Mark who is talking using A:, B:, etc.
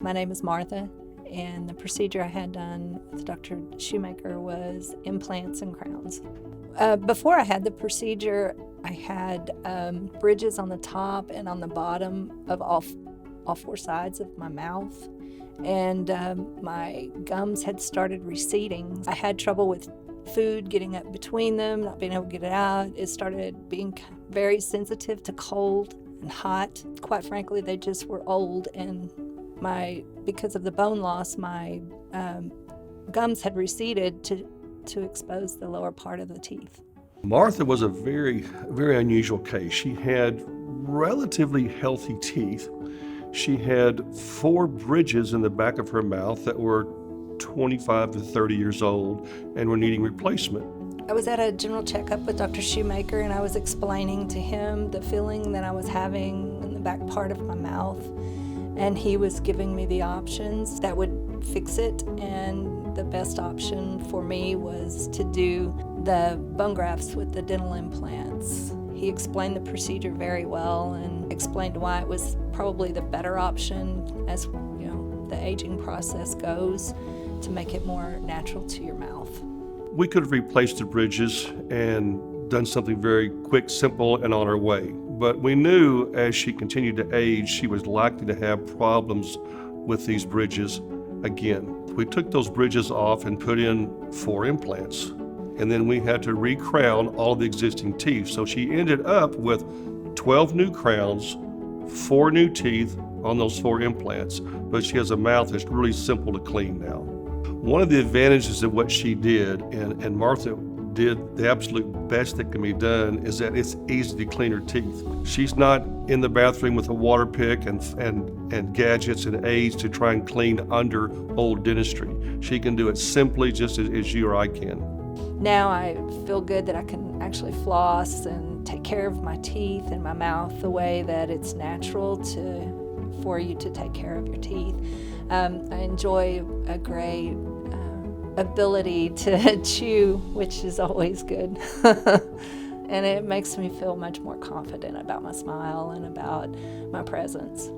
A: My name is Martha, and the procedure I had done with Dr. Shoemaker was implants and crowns. Before I had the procedure, I had bridges on the top and on the bottom of all four sides of my mouth, and my gums had started receding. I had trouble with food getting up between them, not being able to get it out. It started being very sensitive to cold and hot. Quite frankly, they just were old, and because of the bone loss, my gums had receded to expose the lower part of the teeth.
B: Martha was a very, very unusual case. She had relatively healthy teeth. She had 4 bridges in the back of her mouth that were 25 to 30 years old and were needing replacement.
A: I was at a general checkup with Dr. Shoemaker, and I was explaining to him the feeling that I was having in the back part of my mouth. And he was giving me the options that would fix it, and the best option for me was to do the bone grafts with the dental implants. He explained the procedure very well and explained why it was probably the better option as the aging process goes, to make it more natural to your mouth.
B: We could have replaced the bridges and done something very quick, simple, and on our way. But we knew as she continued to age, she was likely to have problems with these bridges again. We took those bridges off and put in 4 implants. And then we had to re-crown all the existing teeth. So she ended up with 12 new crowns, 4 new teeth on those 4 implants. But she has a mouth that's really simple to clean now. One of the advantages of what she did, and Martha did the absolute best that can be done, is that it's easy to clean her teeth. She's not in the bathroom with a water pick and gadgets and aids to try and clean under old dentistry. She can do it simply, just as you or I can.
A: Now I feel good that I can actually floss and take care of my teeth and my mouth the way that it's natural for you to take care of your teeth. I enjoy a great ability to chew, which is always good. And it makes me feel much more confident about my smile and about my presence.